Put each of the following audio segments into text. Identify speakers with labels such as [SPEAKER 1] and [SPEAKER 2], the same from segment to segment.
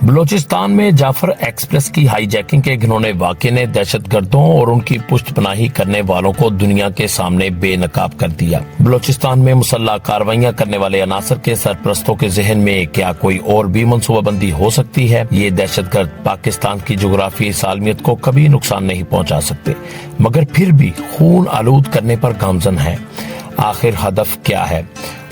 [SPEAKER 1] بلوچستان میں جعفر ایکسپریس کی high jacking کے گھنونے واقعے نے دہشت گردوں اور ان کی پشت پناہی کرنے والوں کو دنیا کے سامنے بے نقاب کر دیا۔ بلوچستان میں مسلح کارروائیاں کرنے والے عناصر کے سرپرستوں کے ذہن میں کیا کوئی اور بھی منصوبہ بندی ہو سکتی ہے؟ یہ دہشت گرد پاکستان کی جغرافیائی سالمیت کو کبھی نقصان نہیں پہنچا سکتے، مگر پھر بھی خون آلود کرنے پر گامزن ہے۔ آخر ہدف کیا ہے؟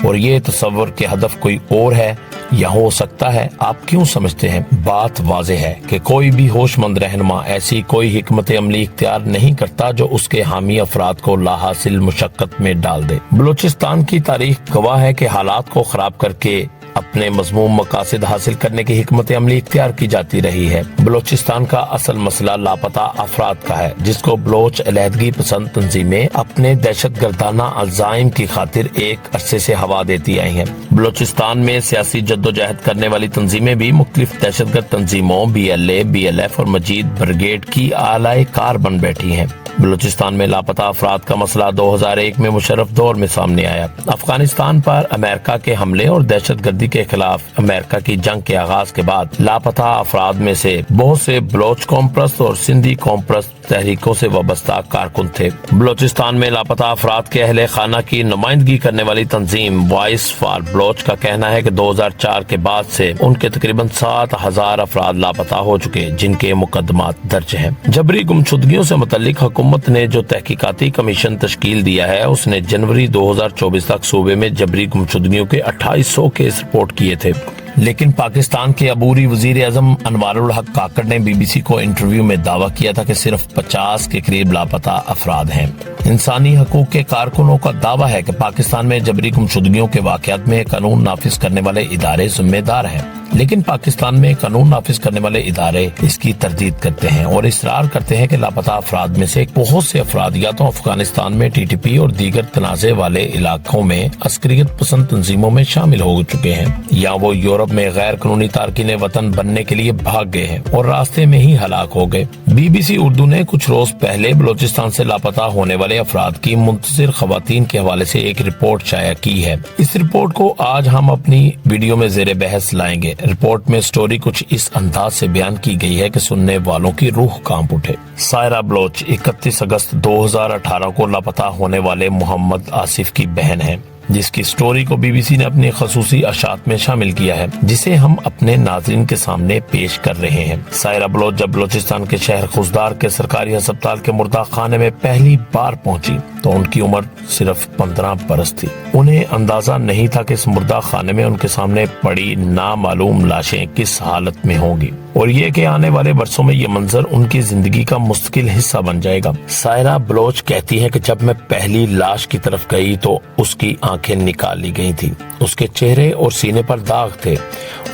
[SPEAKER 1] اور یہ تصور کہ ہدف کوئی اور ہے یا ہو سکتا ہے، آپ کیوں سمجھتے ہیں؟ بات واضح ہے کہ کوئی بھی ہوش مند رہنما ایسی کوئی حکمت عملی اختیار نہیں کرتا جو اس کے حامی افراد کو لا حاصل مشقت میں ڈال دے۔ بلوچستان کی تاریخ گواہ ہے کہ حالات کو خراب کر کے اپنے مذموم مقاصد حاصل کرنے کی حکمت عملی اختیار کی جاتی رہی ہے۔ بلوچستان کا اصل مسئلہ لاپتہ افراد کا ہے، جس کو بلوچ علیحدگی پسند تنظیمیں اپنے دہشت گردانہ عزائم کی خاطر ایک عرصے سے ہوا دیتی آئی ہیں۔ بلوچستان میں سیاسی جدوجہد کرنے والی تنظیمیں بھی مختلف دہشت گرد تنظیموں BLA، BLF اور مجید بریگیڈ کی اعلی کار بن بیٹھی ہیں۔ بلوچستان میں لاپتہ افراد کا مسئلہ 2001 میں مشرف دور میں سامنے آیا۔ افغانستان پر امریکہ کے حملے اور دہشت گردی کے خلاف امریکہ کی جنگ کے آغاز کے بعد لاپتہ افراد میں سے بہت سے بلوچ قوم پرست اور سندھی قوم پرست تحریکوں سے وابستہ کارکن تھے۔ بلوچستان میں لاپتہ افراد کے اہل خانہ کی نمائندگی کرنے والی تنظیم وائس فار بلوچ کا کہنا ہے کہ 2004 کے بعد سے ان کے تقریباً 7000 افراد لاپتہ ہو چکے، جن کے مقدمات درج ہیں۔ جبری گمشدگیوں سے متعلق حکومت نے جو تحقیقاتی کمیشن تشکیل دیا ہے، اس نے جنوری 2024 تک صوبے میں جبری گمشدگیوں کے 2800 کیس رپورٹ کیے تھے۔ لیکن پاکستان کے عبوری وزیر اعظم انوار الحق کاکڑ نے BBC کو انٹرویو میں دعویٰ کیا تھا کہ صرف 50 کے قریب لاپتہ افراد ہیں۔ انسانی حقوق کے کارکنوں کا دعویٰ ہے کہ پاکستان میں جبری گمشدگیوں کے واقعات میں قانون نافذ کرنے والے ادارے ذمہ دار ہیں، لیکن پاکستان میں قانون نافذ کرنے والے ادارے اس کی تردید کرتے ہیں اور اصرار کرتے ہیں کہ لاپتہ افراد میں سے بہت سے افراد یا تو افغانستان میں TTP اور دیگر تنازع والے علاقوں میں عسکریت پسند تنظیموں میں شامل ہو چکے ہیں، یا وہ یورپ میں غیر قانونی تارکین وطن بننے کے لیے بھاگ گئے ہیں اور راستے میں ہی ہلاک ہو گئے۔ BBC اردو نے کچھ روز پہلے بلوچستان سے لاپتہ ہونے والے افراد کی منتظر خواتین کے حوالے سے ایک رپورٹ شائع کی ہے۔ اس رپورٹ کو آج ہم اپنی ویڈیو میں زیر بحث لائیں گے۔ رپورٹ میں سٹوری کچھ اس انداز سے بیان کی گئی ہے کہ سننے والوں کی روح کانپ اٹھے۔ سائرہ بلوچ 31 اگست 2018 کو لاپتہ ہونے والے محمد آصف کی بہن ہے، جس کی سٹوری کو BBC نے اپنی خصوصی اشاعت میں شامل کیا ہے، جسے ہم اپنے ناظرین کے سامنے پیش کر رہے ہیں۔ سائرہ بلوچ جب بلوچستان کے شہر خزدار کے سرکاری ہسپتال کے مردہ خانے میں پہلی بار پہنچی تو ان کی عمر صرف 15 برس تھی۔ انہیں اندازہ نہیں تھا کہ اس مردہ خانے میں ان کے سامنے پڑی نامعلوم لاشیں کس حالت میں ہوں گی، اور یہ کہ آنے والے برسوں میں یہ منظر ان کی زندگی کا مستقل حصہ بن جائے گا۔ سائرہ بلوچ کہتی ہے کہ جب میں پہلی لاش کی طرف گئی تو اس کی آنکھیں نکال لی گئی تھی، اس کے چہرے اور سینے پر داغ تھے،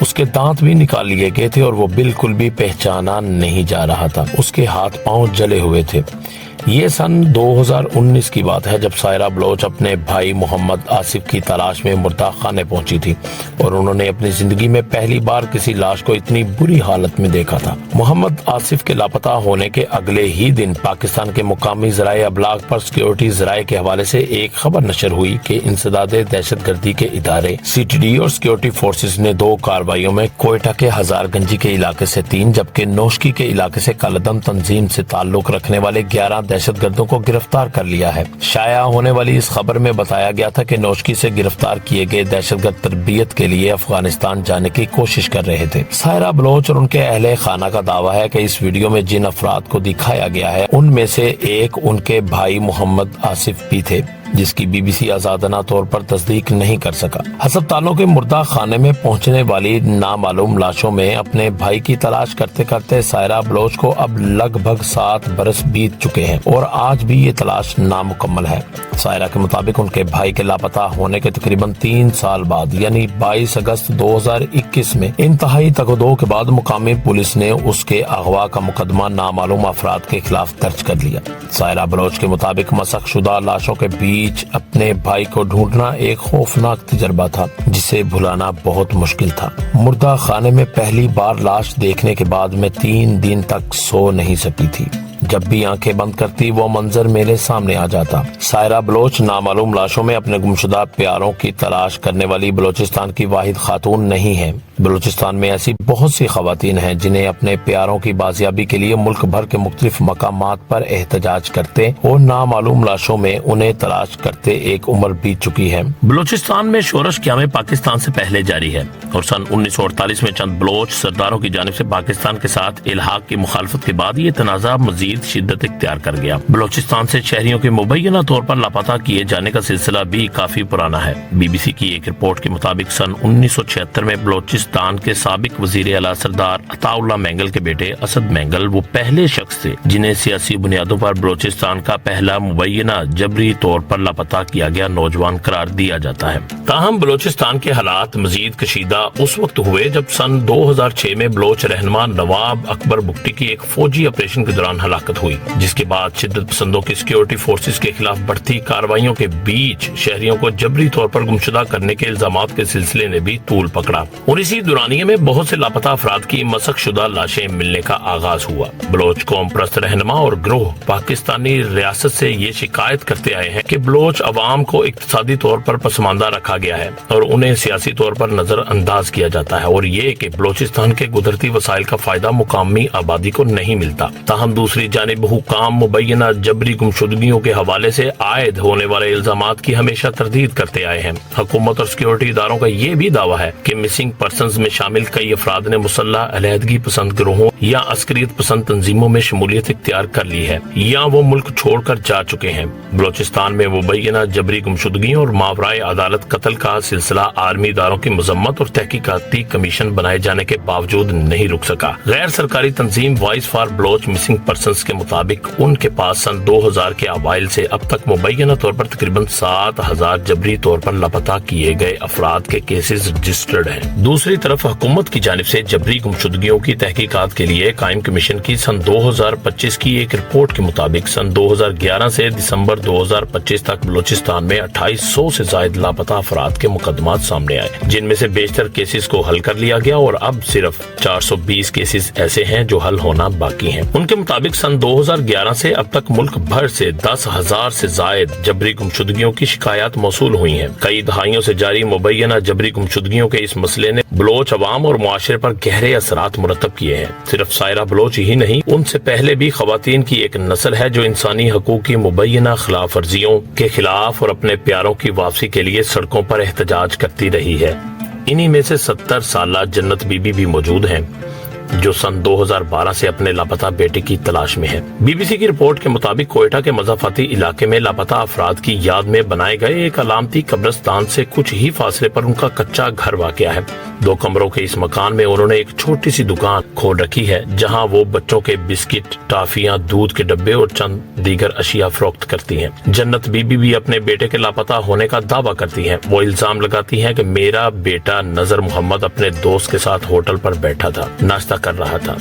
[SPEAKER 1] اس کے دانت بھی نکال لیے گئے تھے اور وہ بالکل بھی پہچانا نہیں جا رہا تھا، اس کے ہاتھ پاؤں جلے ہوئے تھے۔ یہ سن 2019 کی بات ہے جب سائرہ بلوچ اپنے بھائی محمد آصف کی تلاش میں مردہ خانے پہنچی تھی اور انہوں نے اپنی زندگی میں پہلی بار کسی لاش کو اتنی بری حالت میں دیکھا تھا۔ محمد آصف کے لاپتہ ہونے کے اگلے ہی دن پاکستان کے مقامی ذرائع ابلاغ پر سیکیورٹی ذرائع کے حوالے سے ایک خبر نشر ہوئی کہ انسداد دہشت گردی کے ادارے CTD اور سیکیورٹی فورسز نے 2 کارروائیوں میں کوئٹہ کے ہزار گنجی کے علاقے سے 3 جبکہ نوشکی کے علاقے سے کالعدم تنظیم سے تعلق رکھنے والے 11 دہشت گردوں کو گرفتار کر لیا ہے۔ شائع ہونے والی اس خبر میں بتایا گیا تھا کہ نوشکی سے گرفتار کیے گئے دہشت گرد تربیت کے لیے افغانستان جانے کی کوشش کر رہے تھے۔ سائرہ بلوچ اور ان کے اہل خانہ کا دعویٰ ہے کہ اس ویڈیو میں جن افراد کو دکھایا گیا ہے ان میں سے ایک ان کے بھائی محمد آصف بھی تھے، جس کی BBC آزادانہ طور پر تصدیق نہیں کر سکا۔ ہسپتالوں کے مردہ خانے میں پہنچنے والی نامعلوم لاشوں میں اپنے بھائی کی تلاش کرتے کرتے سائرہ بلوچ کو اب لگ بھگ 7 برس بیت چکے ہیں اور آج بھی یہ تلاش نامکمل ہے۔ سائرہ کے مطابق ان کے بھائی کے لاپتہ ہونے کے تقریباً 3 سال بعد یعنی 22 اگست 2021 میں انتہائی تگ و دو کے بعد مقامی پولیس نے اس کے اغوا کا مقدمہ نامعلوم افراد کے خلاف درج کر لیا۔ سائرہ بلوچ کے مطابق مسخ شدہ لاشوں کے بیچ اپنے بھائی کو ڈھونڈنا ایک خوفناک تجربہ تھا جسے بھلانا بہت مشکل تھا۔ مردہ خانے میں پہلی بار لاش دیکھنے کے بعد میں 3 دن تک سو نہیں سکی تھی۔ جب بھی آنکھیں بند کرتی وہ منظر میرے سامنے آ جاتا۔ سائرہ بلوچ نامعلوم لاشوں میں اپنے گمشدہ پیاروں کی تلاش کرنے والی بلوچستان کی واحد خاتون نہیں ہے۔ بلوچستان میں ایسی بہت سی خواتین ہیں جنہیں اپنے پیاروں کی بازیابی کے لیے ملک بھر کے مختلف مقامات پر احتجاج کرتے اور نامعلوم لاشوں میں انہیں تلاش کرتے ایک عمر بیت چکی ہے۔ بلوچستان میں شورش قیام پاکستان سے پہلے جاری ہے اور سن 1948 میں چند بلوچ سرداروں کی جانب سے پاکستان کے ساتھ الحاق کی مخالفت کے بعد یہ تنازع مزید شدت اختیار کر گیا۔ بلوچستان سے شہریوں کے مبینہ طور پر لاپتہ کیے جانے کا سلسلہ بھی کافی پرانا ہے۔ بی بی سی کی ایک رپورٹ کے مطابق سن 1976 میں بلوچستان کے سابق وزیر اعلیٰ سردار عطا اللہ مینگل کے بیٹے اسد مینگل وہ پہلے شخص تھے جنہیں سیاسی بنیادوں پر بلوچستان کا پہلا مبینہ جبری طور پر لاپتہ کیا گیا نوجوان قرار دیا جاتا ہے۔ تاہم بلوچستان کے حالات مزید کشیدہ اس وقت ہوئے جب سن 2006 میں بلوچ رہنما نواب اکبر بگٹی کی ایک فوجی آپریشن کے دوران ہلاکت ہوئی، جس کے بعد شدت پسندوں کی سیکیورٹی فورسز کے خلاف بڑھتی کارروائیوں کے بیچ شہریوں کو جبری طور پر گمشدہ کرنے کے الزامات کے سلسلے نے بھی طول پکڑا اور اسی دورانیے میں بہت سے لاپتہ افراد کی مسخ شدہ لاشیں ملنے کا آغاز ہوا۔ بلوچ قوم پرست رہنما اور گروہ پاکستانی ریاست سے یہ شکایت کرتے آئے ہیں کہ بلوچ عوام کو اقتصادی طور پر پسماندہ رکھا گیا ہے اور انہیں سیاسی طور پر نظر انداز کیا جاتا ہے، اور یہ کہ بلوچستان کے قدرتی وسائل کا فائدہ مقامی آبادی کو نہیں ملتا۔ تاہم دوسری جانب حکام مبینہ جبری گمشدگیوں کے حوالے سے عائد ہونے والے الزامات کی ہمیشہ تردید کرتے آئے ہیں۔ حکومت اور سیکیورٹی اداروں کا یہ بھی دعویٰ ہے کہ مسنگ پرسنز میں شامل کئی افراد نے مسلح علیحدگی پسند گروہوں یا عسکریت پسند تنظیموں میں شمولیت اختیار کر لی ہے یا وہ ملک چھوڑ کر جا چکے ہیں۔ بلوچستان میں مبینہ جبری گمشدگیوں اور ماورائے عدالت قتل کا سلسلہ عالمی اداروں کی مذمت اور تحقیقاتی کمیشن بنائے جانے کے باوجود نہیں رک سکا۔ غیر سرکاری تنظیم voice for Baloch missing persons کے مطابق ان کے پاس سن 2000 کے اوائل سے اب تک مبینہ طور پر تقریباً 7000 جبری طور پر لاپتہ کیے گئے افراد کے کیسز رجسٹرڈ ہیں۔ دوسری طرف حکومت کی جانب سے جبری گمشدگیوں کی تحقیقات کے لیے قائم کمیشن کی سن 2025 کی ایک رپورٹ کے مطابق سن 2011 سے دسمبر 2025 تک بلوچستان میں 2800 سے زائد لاپتہ افراد کے مقدمات سامنے آئے، جن میں سے بیشتر کیسز کو حل کر لیا گیا اور اب صرف 420 کیسز ایسے ہیں جو حل ہونا باقی ہیں۔ ان کے مطابق سن 2011 سے اب تک ملک بھر سے 10,000 سے زائد جبری گمشدگیوں کی شکایات موصول ہوئی ہیں۔ کئی دہائیوں سے جاری مبینہ جبری گمشدگیوں کے اس مسئلے نے بلوچ عوام اور معاشرے پر گہرے اثرات مرتب کیے ہیں۔ صرف سائرہ بلوچ ہی نہیں، ان سے پہلے بھی خواتین کی ایک نسل ہے جو انسانی حقوق کی مبینہ خلاف ورزیوں کے خلاف اور اپنے پیاروں کی واپسی کے لیے سڑکوں پر احتجاج کرتی رہی ہے۔ انہی میں سے 70 سالہ جنت بی بی بھی موجود ہیں جو سن 2012 سے اپنے لاپتہ بیٹے کی تلاش میں ہے۔ بی بی سی کی رپورٹ کے مطابق کوئٹہ کے مضافاتی علاقے میں لاپتہ افراد کی یاد میں بنائے گئے ایک علامتی قبرستان سے کچھ ہی فاصلے پر ان کا کچا گھر واقع ہے۔ 2 کمروں کے اس مکان میں انہوں نے ایک چھوٹی سی دکان کھول رکھی ہے جہاں وہ بچوں کے بسکٹ، ٹافیاں، دودھ کے ڈبے اور چند دیگر اشیاء فروخت کرتی ہیں۔ جنت بی بی بھی اپنے بیٹے کے لاپتہ ہونے کا دعویٰ کرتی ہیں۔ وہ الزام لگاتی ہیں کہ میرا بیٹا نظر محمد اپنے دوست کے ساتھ ہوٹل پر بیٹھا تھا، ناشتہ کر رہا تھا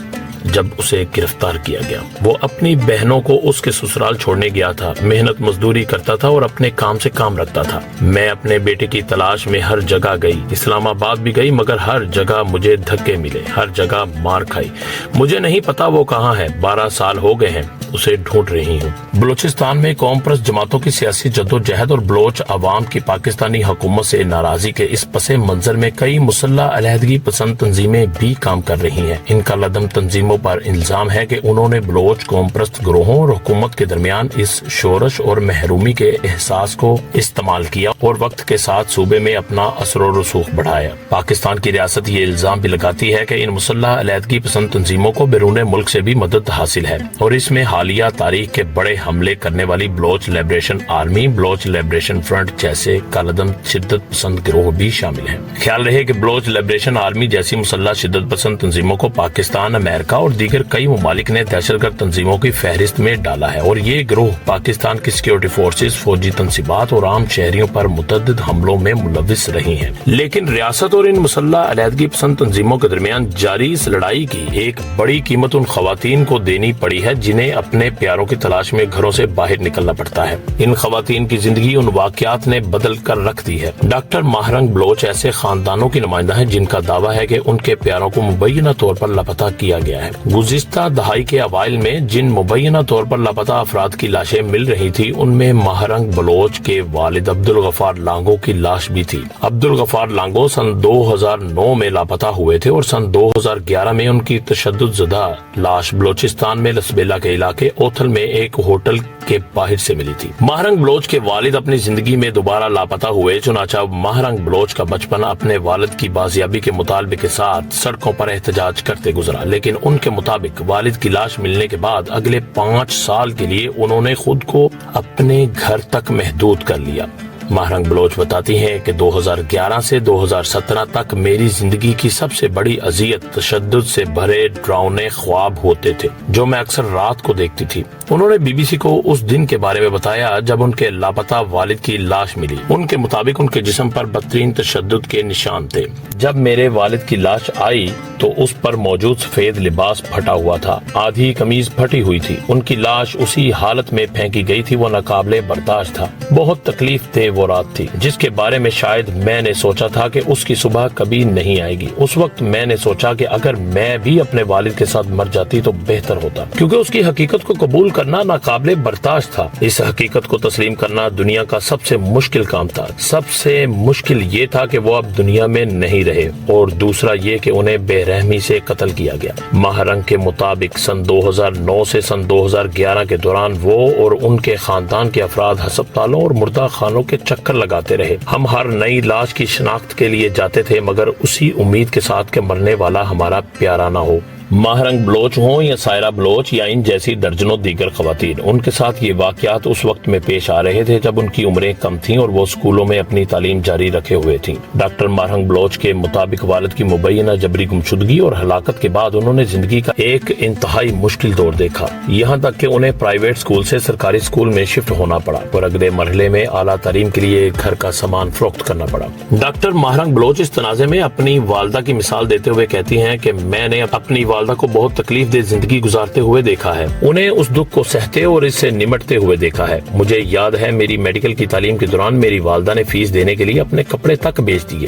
[SPEAKER 1] جب اسے گرفتار کیا گیا۔ وہ اپنی بہنوں کو اس کے سسرال چھوڑنے گیا تھا، محنت مزدوری کرتا تھا اور اپنے کام سے کام رکھتا تھا۔ میں اپنے بیٹے کی تلاش میں ہر جگہ گئی، اسلام آباد بھی گئی، مگر ہر جگہ مجھے دھکے ملے، ہر جگہ مار کھائی۔ مجھے نہیں پتا وہ کہاں ہے، 12 سال ہو گئے ہیں اسے ڈھونڈ رہی ہوں۔ بلوچستان میں قوم پرست جماعتوں کی سیاسی جدوجہد اور بلوچ عوام کی پاکستانی حکومت سے ناراضی کے اس پس منظر میں کئی مسلح علیحدگی پسند تنظیمیں بھی کام کر رہی ہیں۔ ان کا لدم تنظیموں پر الزام ہے کہ انہوں نے بلوچ قوم پرست گروہوں اور حکومت کے درمیان اس شورش اور محرومی کے احساس کو استعمال کیا اور وقت کے ساتھ صوبے میں اپنا اثر و رسوخ بڑھایا۔ پاکستان کی ریاست یہ الزام بھی لگاتی ہے کہ ان مسلح علیحدگی پسند تنظیموں کو بیرون ملک سے بھی مدد حاصل ہے اور اس میں حالیہ تاریخ کے بڑے حملے کرنے والی Baloch liberation army, Baloch liberation front جیسے کالعدم شدت پسند گروہ بھی شامل ہیں۔ خیال رہے کہ بلوچ لبریشن آرمی جیسی مسلح شدت پسند تنظیموں کو پاکستان، امریکہ اور دیگر کئی ممالک نے دہشت گرد تنظیموں کی فہرست میں ڈالا ہے اور یہ گروہ پاکستان کی سیکیورٹی فورسز، فوجی تنصیبات اور عام شہریوں پر متعدد حملوں میں ملوث رہی ہیں۔ لیکن ریاست اور ان مسلح علیحدگی پسند تنظیموں کے درمیان جاری اس لڑائی کی ایک بڑی قیمت ان خواتین کو دینی پڑی ہے جنہیں اپنے پیاروں کی تلاش میں گھروں سے باہر نکلنا پڑتا ہے۔ ان خواتین کی زندگی ان واقعات نے بدل کر رکھ دی ہے۔ ڈاکٹر ماہرنگ بلوچ ایسے خاندانوں کی نمائندہ ہیں جن کا دعویٰ ہے کہ ان کے پیاروں کو مبینہ طور پر لاپتہ کیا گیا ہے۔ ہے۔ گزشتہ دہائی کے اوائل میں جن مبینہ طور پر لاپتہ افراد کی لاشیں مل رہی تھی ان میں ماہرنگ بلوچ کے والد عبدالغفار لانگو کی لاش بھی تھی۔ عبدالغفار لانگو سن 2009 میں لاپتہ ہوئے تھے اور سن 2011 میں ان کی تشدد زدہ لاش بلوچستان میں لسبیلا کے علاقے اوتھل میں ایک ہوٹل کے باہر سے ملی تھی۔ ماہرنگ بلوچ کے والد اپنی زندگی میں دوبارہ لاپتہ ہوئے، چنانچہ ماہرنگ بلوچ کا بچپن اپنے والد کی بازیابی کے مطالبے کے ساتھ سڑکوں پر احتجاج کرتے گزرا، لیکن ان کے مطابق والد کی لاش ملنے کے بعد اگلے 5 سال کے لیے انہوں نے خود کو اپنے گھر تک محدود کر لیا۔ ماہرنگ بلوچ بتاتی ہیں کہ 2011 سے 2017 تک میری زندگی کی سب سے بڑی اذیت تشدد سے بھرے ڈراؤنے خواب ہوتے تھے جو میں اکثر رات کو دیکھتی تھی۔ انہوں نے بی بی سی کو اس دن کے بارے میں بتایا جب ان کے لاپتہ والد کی لاش ملی۔ ان کے مطابق ان کے جسم پر بدترین تشدد کے نشان تھے۔ جب میرے والد کی لاش آئی تو اس پر موجود سفید لباس پھٹا ہوا تھا، آدھی قمیض پھٹی ہوئی تھی، ان کی لاش اسی حالت میں پھینکی گئی تھی، وہ ناقابل برداشت تھا۔ بہت تکلیف دہ وہ رات تھی جس کے بارے میں شاید میں نے سوچا تھا کہ اس کی صبح کبھی نہیں آئے گی۔ اس وقت میں نے سوچا کہ اگر میں بھی اپنے والد کے ساتھ مر جاتی تو بہتر ہوتا، کیونکہ اس کی حقیقت کو قبول کرنا ناقابل برداشت تھا۔ اس حقیقت کو تسلیم کرنا دنیا کا سب سے مشکل کام تھا۔ سب سے مشکل یہ تھا کہ وہ اب دنیا میں نہیں رہے، اور دوسرا یہ کہ انہیں بے رحمی سے قتل کیا گیا۔ ماہرنگ کے مطابق سن 2009 سے سن 2011 کے دوران وہ اور ان کے خاندان کے افراد ہسپتالوں اور مردہ خانوں کے چکر لگاتے رہے۔ ہم ہر نئی لاش کی شناخت کے لیے جاتے تھے مگر اسی امید کے ساتھ کہ مرنے والا ہمارا پیارا نہ ہو۔ ماہرنگ بلوچ ہوں یا سائرہ بلوچ یا ان جیسی درجنوں دیگر خواتین، ان کے ساتھ یہ واقعات اس وقت میں پیش آ رہے تھے جب ان کی عمریں کم تھیں اور وہ اسکولوں میں اپنی تعلیم جاری رکھے ہوئے تھیں۔ ڈاکٹر ماہرنگ بلوچ کے مطابق والد کی مبینہ جبری گمشدگی اور ہلاکت کے بعد انہوں نے زندگی کا ایک انتہائی مشکل دور دیکھا، یہاں تک کہ انہیں پرائیویٹ اسکول سے سرکاری اسکول میں شفٹ ہونا پڑا اور اگلے مرحلے میں اعلیٰ تعلیم کے لیے گھر کا سامان فروخت کرنا پڑا۔ ڈاکٹر ماہرنگ بلوچ اس تنازع میں اپنی والدہ کی مثال دیتے ہوئے کہتی ہیں کہ میں نے اپنی والدہ کو بہت تکلیف دہ زندگی گزارتے ہوئے دیکھا ہے، انہیں اس دکھ کو سہتے اور اس سے نمٹتے ہوئے دیکھا ہے۔ مجھے یاد ہے میری میڈیکل کی تعلیم کے دوران میری والدہ نے فیس دینے کے لیے اپنے کپڑے تک بیچ دیے،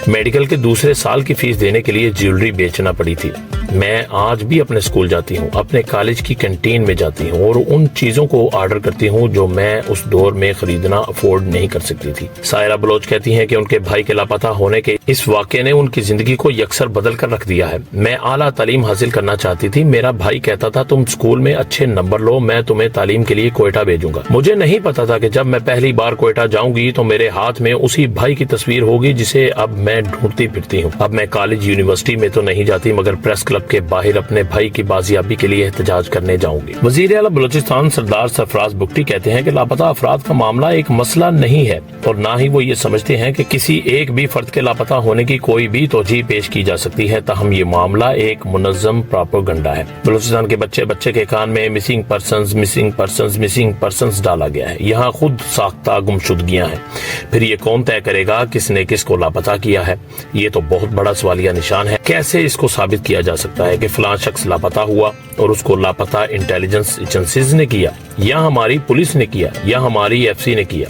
[SPEAKER 1] میڈیکل کے دوسرے سال کی فیس دینے کے لیے جیولری بیچنا پڑی تھی۔ میں آج بھی اپنے اسکول جاتی ہوں، اپنے کالج کی کینٹین میں جاتی ہوں اور ان چیزوں کو آرڈر کرتی ہوں جو میں اس دور میں خریدنا افورڈ نہیں کر سکتی تھی۔ سائرہ بلوچ کہتی ہیں کہ ان کے بھائی کے لاپتہ ہونے کے اس واقعے نے ان کی زندگی کو یکسر بدل کر رکھ دیا ہے۔ میں اعلیٰ تعلیم حاصل کرنا چاہتی تھی، میرا بھائی کہتا تھا تم اسکول میں اچھے نمبر لو، میں تمہیں تعلیم کے لیے کوئٹہ بھیجوں گا۔ مجھے نہیں پتا تھا کہ جب میں پہلی بار کوئٹہ جاؤں گی تو میرے ہاتھ میں اسی بھائی کی تصویر ہوگی جسے اب میں ڈھونڈتی پھرتی ہوں۔ اب میں کالج یونیورسٹی میں تو نہیں جاتی مگر پریس کلب کے باہر اپنے بھائی کی بازیابی کے لیے احتجاج کرنے جاؤں گی۔ وزیر اعلیٰ بلوچستان سردار سرفراز بگٹی کہتے ہیں کہ لاپتہ افراد کا معاملہ ایک مسئلہ نہیں ہے اور نہ ہی وہ یہ سمجھتے ہیں کہ کسی ایک بھی فرد کے لاپتہ ہونے کی کوئی بھی توجیہ پیش کی جا سکتی ہے، تاہم یہ معاملہ ایک منظم پراپیگنڈا ہے۔ بلوچستان کے بچے کے کان میں مسنگ پرسنز ڈالا گیا ہے، یہاں خود ساختہ گمشدگیاں ہیں، پھر یہ کون طے کرے گا کس نے کس کو لاپتہ کیا ہے؟ یہ تو بہت بڑا سوالیہ نشان ہے۔ کیسے اس کو ثابت کیا جا سکتا ہے کہ فلاں شخص لاپتہ ہوا اور اس کو لاپتہ انٹیلیجنس ایجنسیز نے کیا، یا ہماری پولیس نے کیا، یا ہماری ایف سی نے کیا،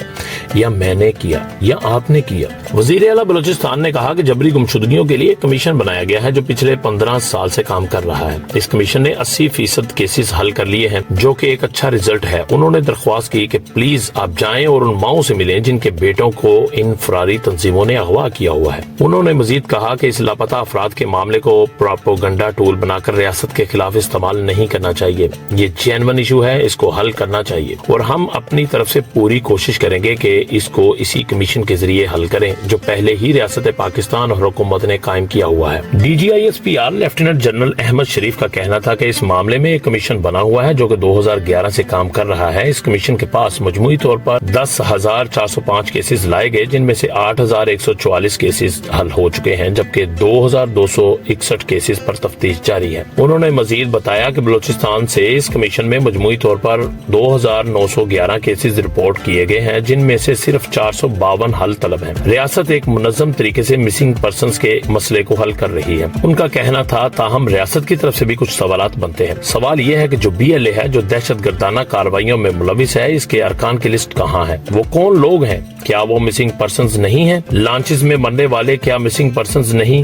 [SPEAKER 1] یا میں نے کیا، یا آپ نے کیا؟ وزیر اعلیٰ بلوچستان نے کہا کہ جبری گمشدگیوں کے لیے ایک کمیشن بنایا گیا ہے جو پچھلے 15 سال سے کام کر رہا ہے۔ اس کمیشن نے 80% کیسز حل کر لیے ہیں جو کہ ایک اچھا رزلٹ ہے۔ انہوں نے درخواست کی کہ پلیز آپ جائیں اور ان ماؤں سے ملیں جن کے بیٹوں کو ان فراری تنظیموں نے اغوا کیا ہوا ہے۔ انہوں نے مزید کہا کہ اس لاپتہ افراد کے معاملے کو پروپیگنڈا ٹول بنا کر ریاست کے خلاف استعمال نہیں کرنا چاہیے، یہ جینون ایشو ہے، اس کو حل کرنا چاہیے اور ہم اپنی طرف سے پوری کوشش کریں گے کہ اس کو اسی کمیشن کے ذریعے حل کریں جو پہلے ہی ریاست پاکستان اور حکومت نے قائم کیا ہوا ہے۔ D G I S P R lieutenant general Ahmed Sharif کا کہنا تھا کہ اس معاملے میں ایک کمیشن بنا ہوا ہے جو کہ 2011 سے کام کر رہا ہے۔ اس کمیشن کے پاس مجموعی طور پر 10,405 کیسز لائے گئے جن میں سے 8,144 کیسز حل ہو چکے ہیں جبکہ 2,261 کیسز پر تفتیش جاری ہے۔ انہوں نے مزید بتایا کہ بلوچستان سے اس کمیشن میں مجموعی طور پر 2,911 کیسز رپورٹ کیے گئے ہیں جن میں سے صرف 452 حل طلب ہیں۔ ریاست ایک منظم طریقے سے مسنگ پرسنز کے مسئلے کو حل کر رہی ہے۔ ان کا کہنا تھا تاہم ریاست کی طرف سے بھی کچھ سوالات بنتے ہیں۔ سوال یہ ہے کہ جو بی ایل اے ہے جو دہشت گردانہ کارروائیوں میں ملوث ہے، اس کے ارکان کی لسٹ کہاں ہے؟ وہ کون لوگ ہیں؟ کیا وہ مسنگ پرسنز نہیں ہیں؟ لانچز میں مرنے والے کیا مسنگ پرسنز نہیں؟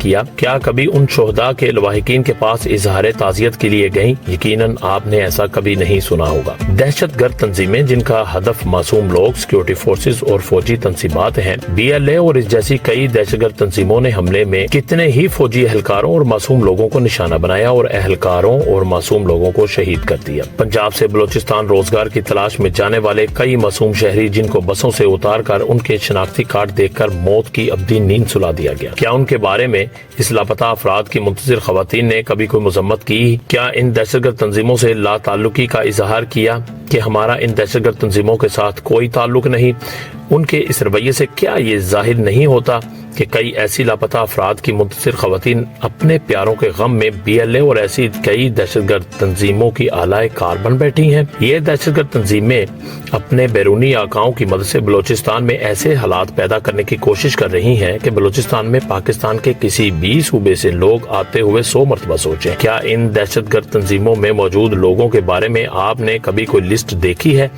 [SPEAKER 1] کیا؟ کیا کبھی ان شہداء کے لواحقین کے پاس اظہار تعزیت کے لیے گئیں؟ یقیناً آپ نے ایسا کبھی نہیں سنا ہوگا۔ دہشت گرد تنظیمیں جن کا ہدف معصوم لوگ، سیکورٹی فورسز اور فوجی تنصیبات ہیں، BLA اور اس جیسی کئی دہشت گرد تنظیموں نے حملے میں کتنے ہی فوجی اہلکاروں اور معصوم لوگوں کو نشانہ بنایا اور اہلکاروں اور معصوم لوگوں کو شہید کر دیا۔ پنجاب سے بلوچستان روزگار کی تلاش میں جانے والے کئی معصوم شہری جن کو بسوں سے اتار کر ان کے شناختی کارڈ دیکھ کر موت کی ابدی نیند سلا دیا گیا، کیا ان کے بارے میں اس لاپتہ افراد کی منتظر خواتین نے کبھی کوئی مذمت کی؟ کیا ان دہشت گرد تنظیموں سے لا تعلقی کا اظہار کیا کہ ہمارا ان دہشت گرد تنظیموں کے ساتھ کوئی تعلق نہیں؟ ان کے اس رویے سے کیا یہ ظاہر نہیں ہوتا کہ کئی ایسی لاپتہ افراد کی منتظر خواتین اپنے پیاروں کے غم میں BLA اور ایسی کئی دہشت گرد تنظیموں کی آلائے کار بن بیٹھی ہیں؟ یہ دہشت گرد تنظیمیں اپنے بیرونی آقاؤں کی مدد سے بلوچستان میں ایسے حالات پیدا کرنے کی کوشش کر رہی ہیں کہ بلوچستان میں پاکستان کے کسی بھی صوبے سے لوگ آتے ہوئے 100 مرتبہ سوچیں۔ کیا ان دہشت گرد تنظیموں میں موجود لوگوں کے بارے میں آپ نے کبھی کوئی لسٹ دیکھی ہے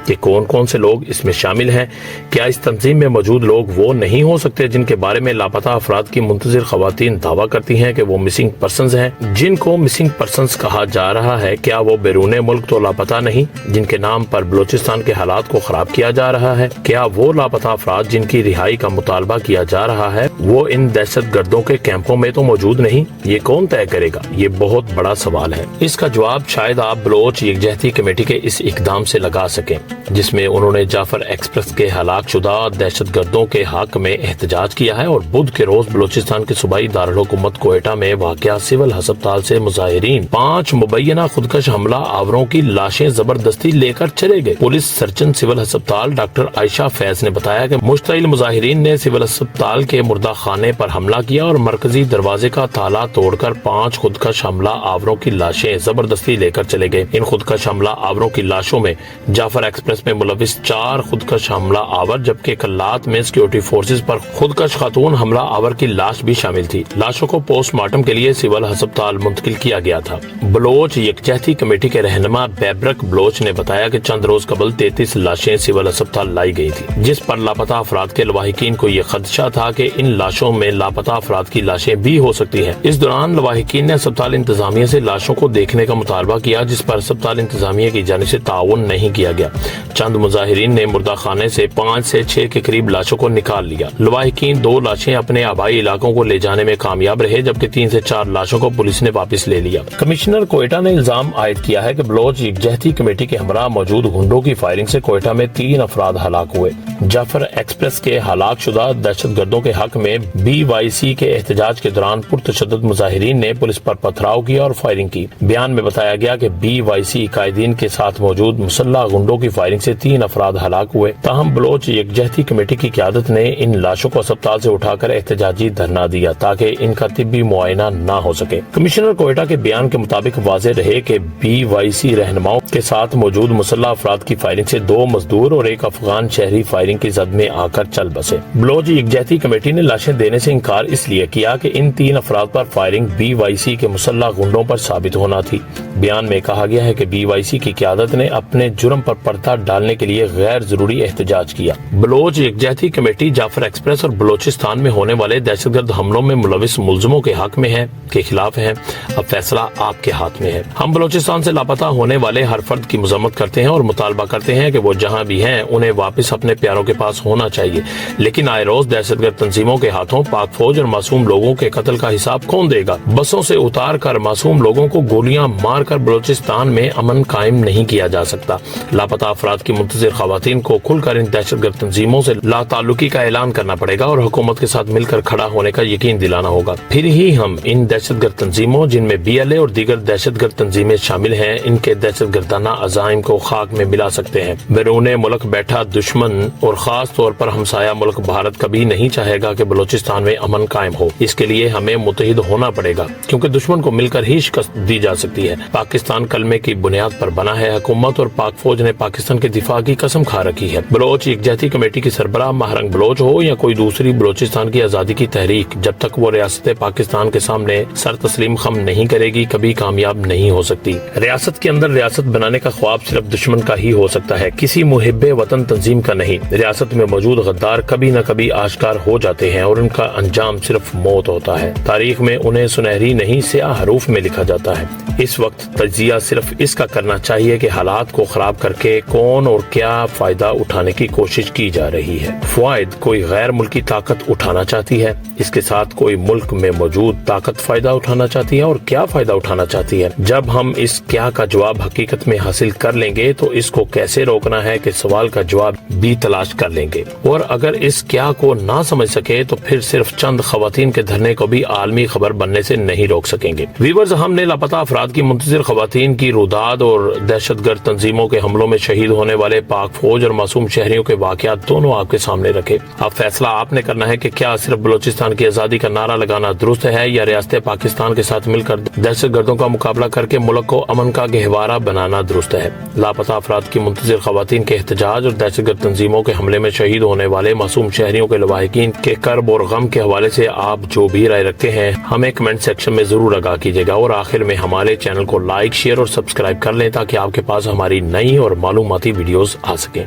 [SPEAKER 1] کہ کون کون سے لوگ اس میں شامل ہیں؟ کیا اس تنظیم میں موجود لوگ وہ نہیں ہو سکتے جن کے بارے میں لاپتہ افراد کی منتظر خواتین دعویٰ کرتی ہیں کہ وہ مسنگ پرسنز ہیں؟ جن کو مسنگ پرسنز کہا جا رہا ہے، کیا وہ بیرون ملک تو لاپتہ نہیں جن کے نام پر بلوچستان کے حالات کو خراب کیا جا رہا ہے؟ کیا وہ لاپتہ افراد جن کی رہائی کا مطالبہ کیا جا رہا ہے وہ ان دہشت گردوں کے کیمپوں میں تو موجود نہیں؟ یہ کون طے کرے گا؟ یہ بہت بڑا سوال ہے۔ اس کا جواب شاید آپ بلوچ یکجہتی کمیٹی کے اس اقدام سے لگا سکیں جس میں انہوں نے جعفر ایکسپریس کے ہلاک شدہ دہشت گردوں کے حق میں احتجاج کیا ہے اور بدھ کے روز بلوچستان کے صوبائی دارالحکومت کوئٹہ میں واقع سول ہسپتال سے مظاہرین 5 مبینہ خودکش حملہ آوروں کی لاشیں زبردستی لے کر چلے گئے۔ پولیس سرجن سول ہسپتال ڈاکٹر عائشہ فیض نے بتایا کہ مشتعل مظاہرین نے سول ہسپتال کے مردہ خانے پر حملہ کیا اور مرکزی دروازے کا تالا توڑ کر 5 خودکش حملہ آوروں کی لاشیں زبردستی لے کر چلے گئے۔ ان خودکش حملہ آوروں کی لاشوں میں جعفر ایکسپریس میں ملوث 4 خودکش حملہ آور جبکہ کلات میں سیکورٹی فورسز پر خودکش خاتون حملہ آور کی لاش بھی شامل تھی۔ لاشوں کو پوسٹ مارٹم کے لیے سول ہسپتال منتقل کیا گیا تھا۔ بلوچ یکجہتی کمیٹی کے رہنما بیبرک بلوچ نے بتایا کہ چند روز قبل 33 لاشیں سول ہسپتال لائی گئی تھی جس پر لاپتہ افراد کے لواحقین کو یہ خدشہ تھا کہ ان لاشوں میں لاپتہ افراد کی لاشیں بھی ہو سکتی ہیں۔ اس دوران لواحقین نے ہسپتال انتظامیہ سے لاشوں کو دیکھنے کا مطالبہ کیا جس پر ہسپتال انتظامیہ کی جانب سے تعاون نہیں کیا گیا۔ چند مظاہرین نے مردہ خانے سے 5 سے 6 کے قریب لاشوں کو نکال لیا۔ لواحقین 2 لاشیں اپنے آبائی علاقوں کو لے جانے میں کامیاب رہے جبکہ 3 سے 4 لاشوں کو پولیس نے واپس لے لیا۔ کمشنر کوئٹہ نے الزام عائد کیا ہے کہ بلوچ یکجہتی کمیٹی کے ہمراہ موجود گنڈوں کی فائرنگ سے کوئٹہ میں 3 افراد ہلاک ہوئے۔ جعفر ایکسپریس کے ہلاک شدہ دہشت گردوں کے حق میں BYC کے احتجاج کے دوران پرتشدد مظاہرین نے پولیس پر پتھراؤ کیا اور فائرنگ کی۔ بیان میں بتایا گیا کہ BYC قائدین کے ساتھ موجود مسلح گنڈوں کی فائرنگ سے 3 افراد ہلاک ہوئے۔ تاہم بلوچ یکجہتی کمیٹی کی قیادت نے ان لاشوں کو اسپتال سے اٹھا کر احتجاجی دھرنا دیا تاکہ ان کا طبی معائنہ نہ ہو سکے۔ کمشنر کوئٹہ کے بیان کے مطابق واضح رہے کہ BYC رہنماؤں کے ساتھ موجود مسلح افراد کی فائرنگ سے 2 مزدور اور 1 افغان شہری فائرنگ کی زد میں آ کر چل بسے۔ بلوچ یکجہتی کمیٹی نے لاشیں دینے سے انکار اس لیے کیا کہ ان 3 افراد پر فائرنگ BYC کے مسلح گنڈوں پر ثابت ہونا تھی۔ بیان میں کہا گیا ہے کہ BYC کی قیادت نے اپنے جرم پر پردہ ڈالنے کے لیے غیر ضروری احتجاج کیا۔ بلوچ یکجہتی کمیٹی جعفر ایکسپریس اور بلوچستان میں ہونے والے دہشت گرد حملوں میں ملوث ملزموں کے حق میں ہے کے خلاف ہے۔ اب فیصلہ آپ کے ہاتھ میں ہے۔ ہم بلوچستان سے لاپتہ ہونے والے ہر فرد کی مذمت کرتے ہیں اور مطالبہ کرتے ہیں کہ وہ جہاں بھی ہیں انہیں واپس اپنے پیاروں کے پاس ہونا چاہیے، لیکن آئے روز دہشت گرد تنظیموں کے ہاتھوں پاک فوج اور معصوم لوگوں کے قتل کا حساب کون دے گا؟ بسوں سے اتار کر معصوم لوگوں کو گولیاں مار کر بلوچستان میں امن قائم نہیں کیا جا سکتا۔ لاپتہ افراد کی منتظر خواتین کو کھل کر ان دہشت گرد تنظیموں سے لا تعلقی کا اعلان کرنا پڑے گا اور حکومت کے ساتھ مل کر کھڑا ہونے کا یقین دلانا ہوگا۔ پھر ہی ہم ان دہشت گرد تنظیموں جن میں BLA اور دیگر دہشت گرد تنظیمیں شامل ہیں ان کے دہشت گردانہ عزائم کو خاک میں ملا سکتے ہیں۔ بیرون ملک بیٹھا دشمن اور خاص طور پر ہمسایہ ملک بھارت کبھی نہیں چاہے گا کہ بلوچستان میں امن قائم ہو۔ اس کے لیے ہمیں متحد ہونا پڑے گا کیونکہ دشمن کو مل کر ہی شکست دی جا سکتی ہے۔ پاکستان کلمے کی بنیاد پر بنا ہے۔ حکومت اور پاک فوج نے پاکستان کے دفاع کی قسم کھا رکھی ہے۔ بلوچ یکجہتی کمیٹی کی سربراہ مہرنگ بلوچ ہو یا کوئی دوسری بلوچستان کی آزادی کی تحریک، جب تک وہ ریاست پاکستان کے سامنے سر تسلیم خم نہیں کرے گی کبھی کامیاب نہیں ہو سکتی۔ ریاست کے اندر ریاست بنانے کا خواب صرف دشمن کا ہی ہو سکتا ہے، کسی محب وطن تنظیم کا نہیں۔ ریاست میں موجود غدار کبھی نہ کبھی آشکار ہو جاتے ہیں اور ان کا انجام صرف موت ہوتا ہے۔ تاریخ میں انہیں سنہری نہیں سیاہ حروف میں لکھا جاتا ہے۔ اس وقت تجزیہ صرف اس کا کرنا چاہیے کہ حالات کو خراب کر کے کون اور کیا فائدہ اٹھانے کی کوشش کی جا رہی ہے۔ فوائد کوئی غیر ملکی طاقت اٹھانا چاہتی ہے، اس کے ساتھ کوئی ملک میں موجود طاقت فائدہ اٹھانا چاہتی ہے، اور کیا فائدہ اٹھانا چاہتی ہے۔ جب ہم اس کیا کا جواب حقیقت میں حاصل کر لیں گے تو اس کو کیسے روکنا ہے کہ سوال کا جواب بھی تلاش کر لیں گے، اور اگر اس کیا کو نہ سمجھ سکے تو پھر صرف چند خواتین کے دھرنے کو بھی عالمی خبر بننے سے نہیں روک سکیں گے۔ ویورز، ہم نے لاپتہ افراد کی منتظر خواتین کی روداد اور دہشت گرد تنظیموں کے حملوں میں شہید ہونے والے پاک فوج اور معصوم شہریوں کے واقعات دونوں آپ کے سامنے رکھے۔ اب فیصلہ آپ نے کرنا ہے کہ کیا صرف بلوچستان کی آزادی کا نعرہ لگانا درست ہے، یا ریاست پاکستان کے ساتھ مل کر دہشت گردوں کا مقابلہ کر کے ملک کو امن کا گہوارہ بنانا درست ہے۔ لاپتہ افراد کی منتظر خواتین کے احتجاج اور دہشت گرد تنظیموں کے حملے میں شہید ہونے والے معصوم شہریوں کے لواحقین کے کرب اور غم کے حوالے سے آپ جو بھی رائے رکھتے ہیں ہمیں کمنٹ سیکشن میں ضرور آگاہ کیجیے گا، اور آخر میں ہمارے چینل کو لائک، شیئر اور سبسکرائب کر لیں تاکہ آپ کے پاس ہماری نئی اور معلوماتی ویڈیوز آ سکیں۔